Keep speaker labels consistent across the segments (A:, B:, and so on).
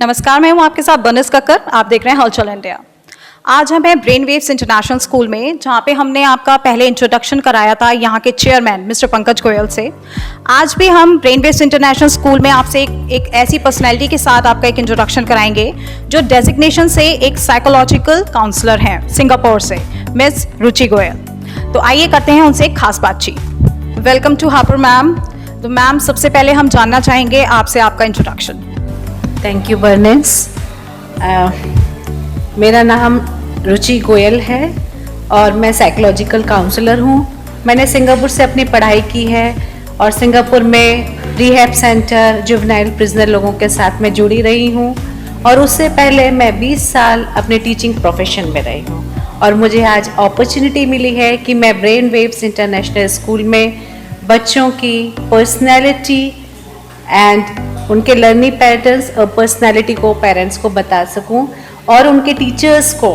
A: नमस्कार, मैं हूं आपके साथ बनिस कक्कर। आप देख रहे हैं हलचल इंडिया। आज हम हैं ब्रेन वेव्स इंटरनेशनल स्कूल में, जहां पे हमने आपका पहले इंट्रोडक्शन कराया था यहाँ के चेयरमैन मिस्टर पंकज गोयल से। आज भी हम ब्रेन वेव्स इंटरनेशनल स्कूल में आपसे एक ऐसी पर्सनैलिटी के साथ आपका एक इंट्रोडक्शन कराएंगे जो डेजिग्नेशन से एक साइकोलॉजिकल काउंसलर हैं सिंगापुर से, मिस रुचि गोयल। तो आइए करते हैं उनसे एक खास बातचीत। Welcome to Hapur ma'am. तो मैम, सबसे पहले हम जानना चाहेंगे आपसे आपका इंट्रोडक्शन।
B: Thank you Berners. मेरा नाम रुचि गोयल है और मैं साइकोलॉजिकल काउंसलर हूँ। मैंने सिंगापुर से अपनी पढ़ाई की है और सिंगापुर में रिहैब सेंटर, जुवेनाइल प्रिजनर लोगों के साथ में जुड़ी रही हूँ। और उससे पहले मैं 20 साल अपने टीचिंग प्रोफेशन में रही हूँ और मुझे आज अपॉर्चुनिटी मिली है कि मैं ब्रेन वेव्स इंटरनेशनल स्कूल में बच्चों की पर्सनैलिटी एंड उनके लर्निंग पैटर्न्स और पर्सनैलिटी को पेरेंट्स को बता सकूं और उनके टीचर्स को,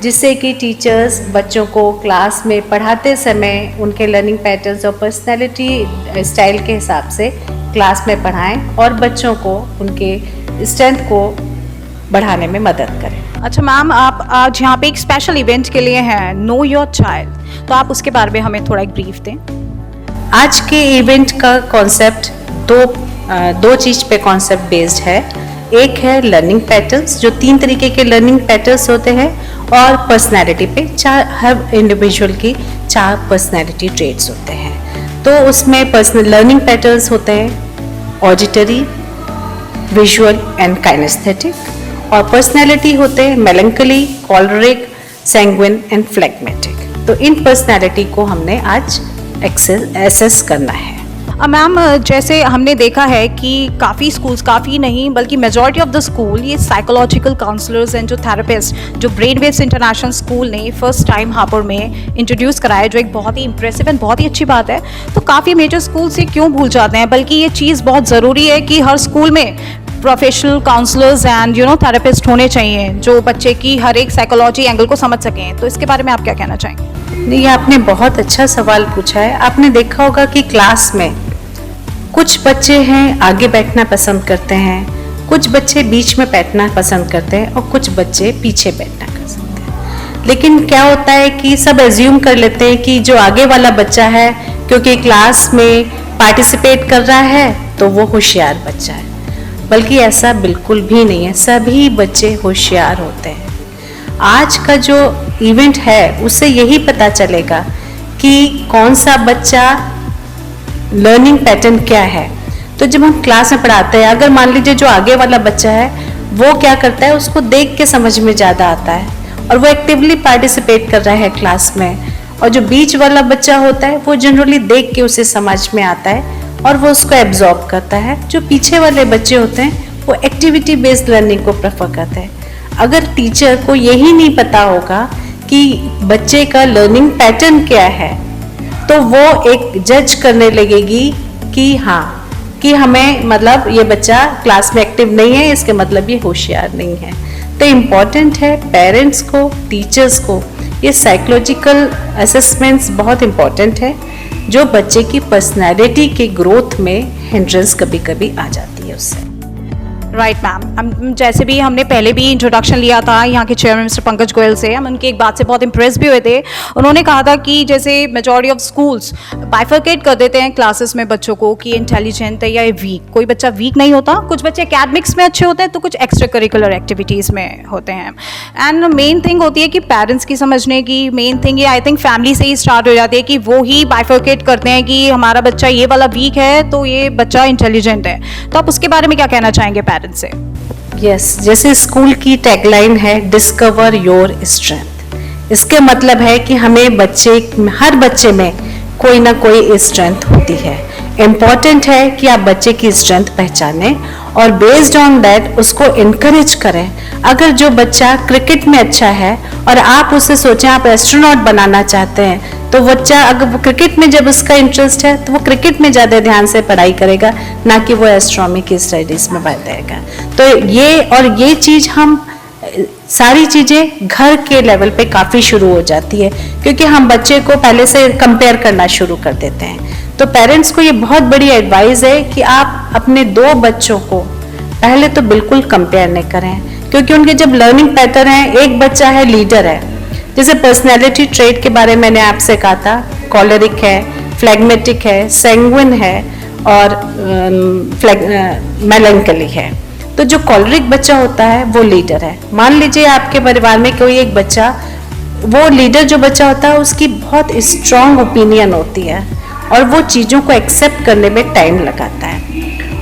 B: जिससे कि टीचर्स बच्चों को क्लास में पढ़ाते समय उनके लर्निंग पैटर्न्स और पर्सनैलिटी स्टाइल के हिसाब से क्लास में पढ़ाएं और बच्चों को उनके स्ट्रेंथ को बढ़ाने में मदद करें।
A: अच्छा मैम, आप आज यहाँ पे एक स्पेशल इवेंट के लिए हैं, नो योर चाइल्ड, तो आप उसके बारे में हमें थोड़ा एक ब्रीफ दें।
B: आज के इवेंट का कॉन्सेप्ट दो चीज़ पे कॉन्सेप्ट बेस्ड है। एक है लर्निंग पैटर्न्स, जो 3 तरीके के लर्निंग पैटर्न्स होते हैं, और पर्सनैलिटी पे हर इंडिविजुअल की 4 पर्सनैलिटी ट्रेट्स होते हैं। तो उसमें पर्सनल लर्निंग पैटर्न्स होते हैं ऑडिटरी, विजुअल एंड काइनेस्थेटिक, और पर्सनैलिटी होते हैं मेलंकली, कॉलरिक, सैंग्विन एंड फ्लेगमेटिक। तो इन पर्सनैलिटी को हमने आज एसेस करना है।
A: मैम, जैसे हमने देखा है कि काफ़ी स्कूल्स, काफ़ी नहीं बल्कि मेजॉरिटी ऑफ द स्कूल, ये साइकोलॉजिकल काउंसलर्स एंड जो थेरेपिस्ट जो ब्रेन वेव्स इंटरनेशनल स्कूल ने फर्स्ट टाइम हापुड़ में इंट्रोड्यूस कराया, जो एक बहुत ही इंप्रेसिव एंड बहुत ही अच्छी बात है। तो काफ़ी मेजर स्कूल से क्यों भूल जाते हैं, बल्कि ये चीज़ बहुत ज़रूरी है कि हर स्कूल में प्रोफेशनल काउंसलर्स एंड थेरेपिस्ट होने चाहिए जो बच्चे की हर एक साइकोलॉजी एंगल को समझ सकें। तो इसके बारे में आप क्या कहना चाहेंगे?
B: नहीं, आपने बहुत अच्छा सवाल पूछा है। आपने देखा होगा कि क्लास में कुछ बच्चे हैं आगे बैठना पसंद करते हैं, कुछ बच्चे बीच में बैठना पसंद करते हैं और कुछ बच्चे पीछे बैठना पसंद करते हैं। लेकिन क्या होता है कि सब एज्यूम कर लेते हैं कि जो आगे वाला बच्चा है, क्योंकि क्लास में पार्टिसिपेट कर रहा है, तो वो होशियार बच्चा है। बल्कि ऐसा बिल्कुल भी नहीं है, सभी बच्चे होशियार होते हैं। आज का जो इवेंट है उससे यही पता चलेगा कि कौन सा बच्चा लर्निंग पैटर्न क्या है। तो जब हम क्लास में पढ़ाते हैं, अगर मान लीजिए जो आगे वाला बच्चा है वो क्या करता है, उसको देख के समझ में ज़्यादा आता है और वो एक्टिवली पार्टिसिपेट कर रहा है क्लास में, और जो बीच वाला बच्चा होता है वो जनरली देख के उसे समझ में आता है और वो उसको एब्जॉर्ब करता है। जो पीछे वाले बच्चे होते हैं वो एक्टिविटी बेस्ड लर्निंग को प्रेफर करते हैं। अगर टीचर को यही नहीं पता होगा कि बच्चे का लर्निंग पैटर्न क्या है, तो वो एक जज करने लगेगी कि हाँ, कि हमें मतलब ये बच्चा क्लास में एक्टिव नहीं है, इसके मतलब ये होशियार नहीं है। तो इम्पॉर्टेंट है पेरेंट्स को, टीचर्स को, ये साइकोलॉजिकल असेसमेंट्स बहुत इम्पॉर्टेंट है, जो बच्चे की पर्सनैलिटी के ग्रोथ में हिंड्रेंस कभी कभी आ जाती है उससे।
A: राइट मैम, जैसे भी हमने पहले भी इंट्रोडक्शन लिया था यहाँ के चेयरमैन मिस्टर पंकज गोयल से, हम उनकी एक बात से बहुत इंप्रेस भी हुए थे। उन्होंने कहा था कि जैसे मेजॉरिटी ऑफ स्कूल्स बाइफरकेट कर देते हैं क्लासेस में बच्चों को कि इंटेलिजेंट है या वीक। कोई बच्चा वीक नहीं होता, कुछ बच्चे एकेडमिक्स में अच्छे होते हैं तो कुछ एक्स्ट्रा करिकुलर एक्टिविटीज़ में होते हैं। एंड मेन थिंग होती है कि पेरेंट्स की समझने की, मेन थिंग ये आई थिंक फैमिली से ही स्टार्ट हो जाती है कि वो ही बाइफरकेट करते हैं कि हमारा बच्चा ये वाला वीक है तो ये बच्चा इंटेलिजेंट है। तो आप उसके बारे में क्या कहना चाहेंगे पेरेंट्स से?
B: यस, जैसे स्कूल की टैगलाइन है डिस्कवर योर स्ट्रेंथ। इसके मतलब है कि हमें हर बच्चे में कोई ना कोई स्ट्रेंथ होती है। इम्पॉर्टेंट है कि आप बच्चे की स्ट्रेंथ पहचानें और बेस्ड ऑन दैट उसको इनकरेज करें। अगर जो बच्चा क्रिकेट में अच्छा है और आप उससे सोचें आप एस्ट्रोनॉट बनाना चाहते हैं, तो बच्चा अगर वो क्रिकेट में जब उसका इंटरेस्ट है तो वो क्रिकेट में ज़्यादा ध्यान से पढ़ाई करेगा, ना कि वो एस्ट्रोनॉमी की स्टडीज़ में बढ़ेगा। तो ये चीज़ हम सारी चीज़ें घर के लेवल पे काफ़ी शुरू हो जाती है, क्योंकि हम बच्चे को पहले से कंपेयर करना शुरू कर देते हैं। तो पेरेंट्स को ये बहुत बड़ी एडवाइस है कि आप अपने 2 बच्चों को पहले तो बिल्कुल कंपेयर नहीं करें, क्योंकि उनके जब लर्निंग पैटर्न है, एक बच्चा है लीडर है, जैसे पर्सनैलिटी ट्रेट के बारे में मैंने आपसे कहा था, कॉलरिक है, फ्लैग्मेटिक है, सैंग्विन है और मेलंकली है। तो जो कॉलरिक बच्चा होता है वो लीडर है। मान लीजिए आपके परिवार में कोई एक बच्चा, वो लीडर जो बच्चा होता है उसकी बहुत स्ट्रांग ओपिनियन होती है और वो चीज़ों को एक्सेप्ट करने में टाइम लगाता है।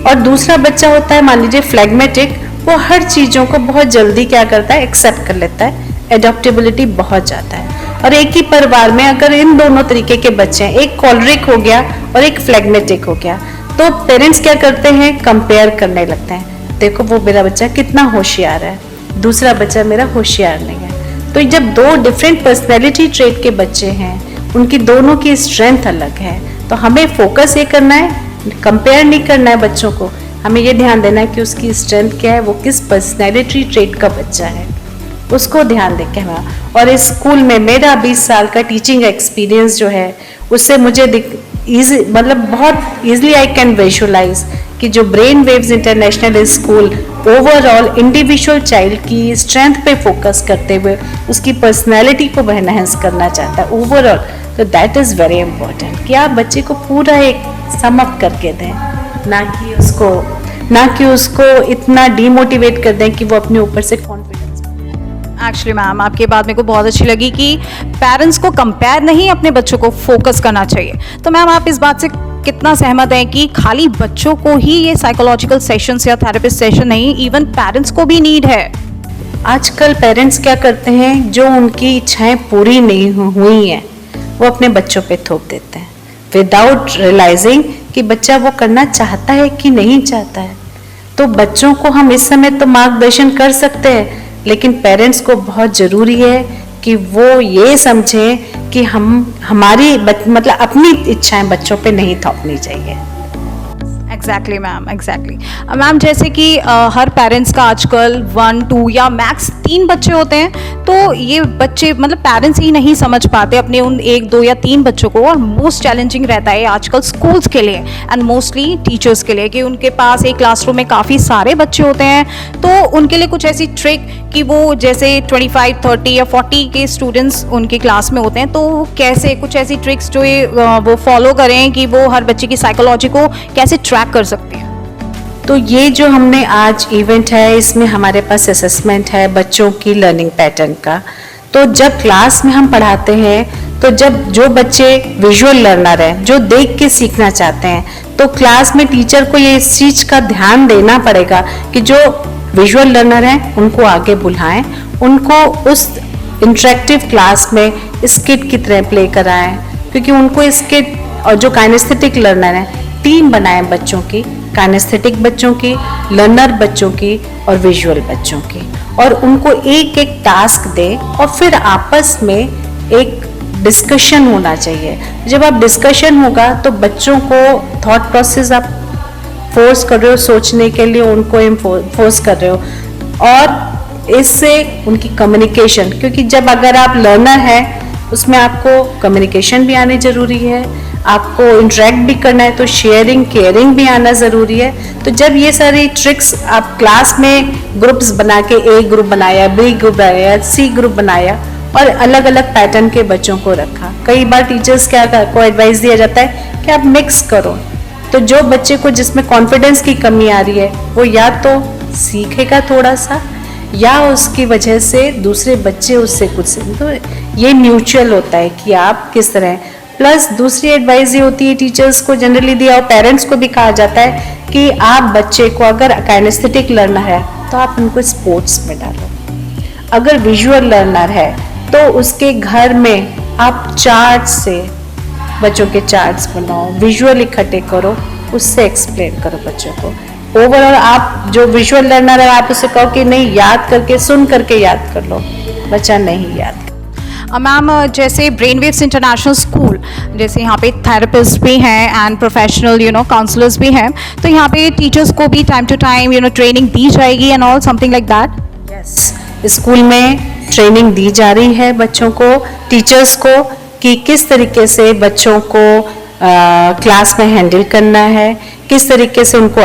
B: और दूसरा बच्चा होता है मान लीजिए फ्लैग्मेटिक, वो हर चीज़ों को बहुत जल्दी क्या करता है, एक्सेप्ट कर लेता है, एडॉप्टेबिलिटी बहुत ज़्यादा है। और एक ही परिवार में अगर इन दोनों तरीके के बच्चे हैं, एक कॉलरिक हो गया और एक फ्लैग्मेटिक हो गया, तो पेरेंट्स क्या करते हैं, कंपेयर करने लगते हैं, देखो वो मेरा बच्चा कितना होशियार है, दूसरा बच्चा मेरा होशियार नहीं है। तो जब दो डिफरेंट पर्सनैलिटी ट्रेट के बच्चे हैं, उनकी दोनों की स्ट्रेंथ अलग है, तो हमें फोकस ये करना है, कंपेयर नहीं करना है बच्चों को, हमें ये ध्यान देना है कि उसकी स्ट्रेंथ क्या है, वो किस पर्सनैलिटी ट्रेट का बच्चा है, उसको ध्यान दे के हमारा। और इस स्कूल में मेरा 20 साल का टीचिंग एक्सपीरियंस जो है, उससे मुझे मतलब बहुत ईजिली आई कैन विजुअलाइज कि जो brain waves international school overall individual child की स्ट्रेंथ पे फोकस करते हुए उसकी पर्सनैलिटी को एनहांस करना चाहता है ओवरऑल, तो दैट इज़ वेरी इंपॉर्टेंट कि आप बच्चे को पूरा एक सम अप करके दें, ना कि उसको इतना डीमोटिवेट कर दें कि वो अपने ऊपर से कॉन्फिडेंस।
A: एक्चुअली मैम आपकी बात मेरे को बहुत अच्छी लगी कि पेरेंट्स को कंपेयर नहीं, अपने बच्चों को फोकस करना चाहिए। तो मैम आप इस बात से कितना सहमत हैं कि खाली बच्चों को ही ये साइकोलॉजिकल सेशंस या थेरेपिस्ट सेशन नहीं, इवन पेरेंट्स को भी नीड है?
B: आजकल पेरेंट्स क्या करते हैं, जो उनकी इच्छाएं पूरी नहीं हुई हैं वो अपने बच्चों पे थोप देते हैं विदाउट रियलाइजिंग कि बच्चा वो करना चाहता है कि नहीं चाहता है। तो बच्चों को हम इस समय तो मार्गदर्शन कर सकते हैं, लेकिन पेरेंट्स को बहुत ज़रूरी है कि वो ये समझें कि हमारी मतलब अपनी इच्छाएं बच्चों पे नहीं थोपनी चाहिए।
A: एग्जैक्टली मैम, एग्जैक्टली मैम, जैसे कि हर पेरेंट्स का आजकल 1, 2 या मैक्स 3 बच्चे होते हैं, तो ये बच्चे मतलब पेरेंट्स ही नहीं समझ पाते अपने उन 1, 2 या 3 बच्चों को। और मोस्ट चैलेंजिंग रहता है आजकल स्कूल्स के लिए एंड मोस्टली टीचर्स के लिए कि उनके पास एक क्लासरूम में काफ़ी सारे बच्चे होते हैं, तो उनके लिए कुछ ऐसी ट्रिक कि वो जैसे 25, 30 या 40 के स्टूडेंट्स उनके क्लास में होते हैं, तो कैसे कुछ ऐसी ट्रिक्स जो वो फॉलो करें कि वो हर बच्चे की साइकोलॉजी को कैसे ट्रैक कर सकते हैं।
B: तो ये जो हमने आज इवेंट है, इसमें हमारे पास असेसमेंट है बच्चों की लर्निंग पैटर्न का। तो जब क्लास में हम पढ़ाते हैं, तो जब जो बच्चे विजुअल लर्नर हैं, जो देख के सीखना चाहते हैं, तो क्लास में टीचर को ये इस चीज़ का ध्यान देना पड़ेगा कि जो विजुअल लर्नर हैं उनको आगे बुलाएं, उनको उस इंटरेक्टिव क्लास में स्किट की तरह प्ले कराएं, क्योंकि उनको स्किट और जो काइनेस्थेटिक लर्नर हैं, टीम बनाएं बच्चों की, काइनेस्थेटिक बच्चों की, लर्नर बच्चों की और विजुअल बच्चों की, और उनको एक एक टास्क दें और फिर आपस में एक डिस्कशन होना चाहिए। जब आप डिस्कशन होगा तो बच्चों को थॉट प्रोसेस आप फोर्स कर रहे हो, सोचने के लिए उनको फोर्स कर रहे हो, और इससे उनकी कम्युनिकेशन, क्योंकि जब अगर आप लर्नर हैं उसमें आपको कम्युनिकेशन भी आनी ज़रूरी है, आपको इंटरेक्ट भी करना है, तो शेयरिंग केयरिंग भी आना ज़रूरी है। तो जब ये सारी ट्रिक्स आप क्लास में ग्रुप्स बना के, ए ग्रुप बनाया, बी ग्रुप बनाया, सी ग्रुप बनाया और अलग अलग पैटर्न के बच्चों को रखा। कई बार टीचर्स को एडवाइस दिया जाता है कि आप मिक्स करो, तो जो बच्चे को जिसमें कॉन्फिडेंस की कमी आ रही है वो या तो सीखेगा थोड़ा सा, या उसकी वजह से दूसरे बच्चे उससे कुछ सीखें। तो ये म्यूचुअल होता है कि आप किस तरह। प्लस दूसरी एडवाइस ये होती है, टीचर्स को जनरली दिया और पेरेंट्स को भी कहा जाता है कि आप बच्चे को अगर काइनेस्थेटिक लर्नर है तो आप उनको स्पोर्ट्स में डालो, अगर विजुअल लर्नर है तो उसके घर में आप चार्ट से बच्चों के चार्ट्स बनाओ, विजुअल इकट्ठे करो, उससे एक्सप्लेन करो बच्चों को। ओवरऑल आप जो विजुअल लर्नर है आप उसे कहो कि नहीं, याद करके सुन करके याद कर लो, बच्चा नहीं याद।
A: मैम जैसे ब्रेन वेव्स इंटरनेशनल स्कूल, जैसे यहाँ पे थेरेपिस्ट भी हैं एंड प्रोफेशनल काउंसलर्स भी हैं, तो यहाँ पे टीचर्स को भी टाइम टू टाइम ट्रेनिंग दी जाएगी and all something like that?
B: Yes, school में ट्रेनिंग दी जा रही है बच्चों को, टीचर्स को, कि किस तरीके से बच्चों को क्लास में हैंडल करना है, किस तरीके से उनको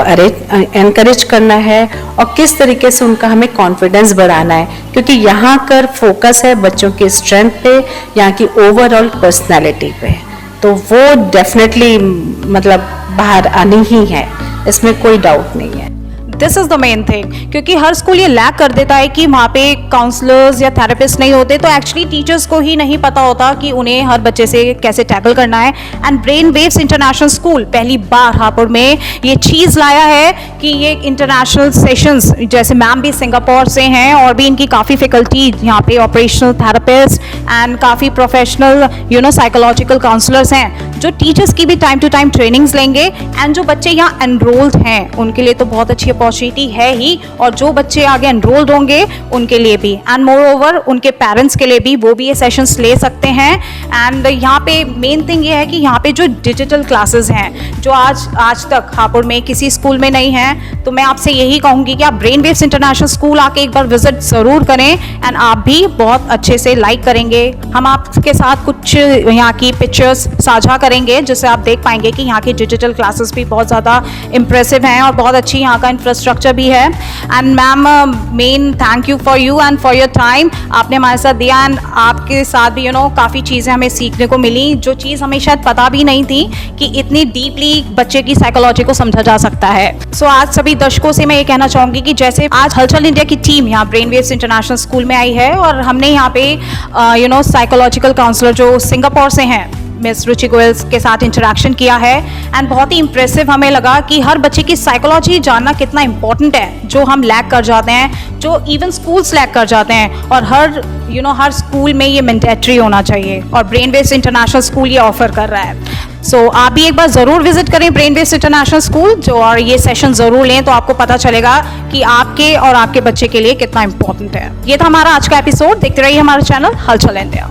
B: एनकरेज करना है और किस तरीके से उनका हमें कॉन्फिडेंस बढ़ाना है, क्योंकि यहाँ कर फोकस है बच्चों की स्ट्रेंथ पे, यहाँ की ओवरऑल पर्सनालिटी पे। तो वो डेफिनेटली मतलब बाहर आनी ही है, इसमें कोई डाउट नहीं है।
A: This is the main thing, क्योंकि हर स्कूल ये लैक कर देता है कि वहाँ पे काउंसलर्स या थेरेपिस्ट नहीं होते, तो एक्चुअली टीचर्स को ही नहीं पता होता कि उन्हें हर बच्चे से कैसे टैकल करना है। And brain waves international school पहली बार हापुड़ में ये चीज़ लाया है कि ये इंटरनेशनल सेशंस, जैसे मैम भी सिंगापुर से हैं और भी इनकी काफ़ी फैकल्टी यहाँ पे ऑपरेशनल थेरेपिस्ट एंड काफ़ी प्रोफेशनल साइकोलॉजिकल काउंसलर्स हैं, जो टीचर्स की भी टाइम टू टाइम ट्रेनिंग्स लेंगे। एंड जो बच्चे यहाँ एनरोल्ड हैं उनके लिए तो बहुत अच्छी अपॉर्चुनिटी है ही, और जो बच्चे आगे एनरोल्ड होंगे उनके लिए भी, एंड मोर ओवर उनके पेरेंट्स के लिए भी, वो भी ये सेशंस ले सकते हैं। एंड यहाँ पे मेन थिंग ये है कि यहाँ पे जो डिजिटल क्लासेस हैं जो आज तक हापुड़ में किसी स्कूल में नहीं है, तो मैं आपसे यही कहूँगी कि आप ब्रेन वेव्स इंटरनेशनल स्कूल आके एक बार विजिट ज़रूर करें, एंड आप भी बहुत अच्छे से लाइक करेंगे। हम आपके साथ कुछ यहाँ की पिक्चर्स साझा करेंगे जिससे आप देख पाएंगे कि यहाँ की डिजिटल क्लासेस भी बहुत ज़्यादा इम्प्रेसिव हैं और बहुत अच्छी यहाँ का इंफ्रास्ट्रक्चर भी है। And ma'am, main thank you for you and for your time, आपने हमारे साथ दिया, एंड आपके साथ भी काफ़ी चीज़ें हमें सीखने को मिली, जो चीज़ हमें शायद पता भी नहीं थी कि इतनी डीपली बच्चे की साइकोलॉजी को समझा जा सकता है। सो आज सभी दर्शकों से मैं ये कहना चाहूँगी कि जैसे आज हलचल इंडिया की टीम यहाँ ब्रेन वेव्स इंटरनेशनल स्कूल में आई है, और हमने यहाँ पे साइकोलॉजिकल काउंसलर जो सिंगापुर से हैं मिस रुचि गोयल के साथ इंटरेक्शन किया है, एंड बहुत ही इम्प्रेसिव हमें लगा कि हर बच्चे की साइकोलॉजी जानना कितना इंपॉर्टेंट है, जो हम लैक कर जाते हैं, जो इवन स्कूल्स लैक कर जाते हैं, और हर स्कूल में ये मैंडेटरी होना चाहिए, और ब्रेन वेव्स इंटरनेशनल स्कूल ये ऑफर कर रहा है। सो आप भी एक बार ज़रूर विजिट करें ब्रेन वेव्स इंटरनेशनल स्कूल, और ये सेशन ज़रूर लें, तो आपको पता चलेगा कि आपके और आपके बच्चे के लिए कितना इंपॉर्टेंट है। ये था हमारा आज का एपिसोड। देखते रहिए हमारा चैनल हलचल इंडिया।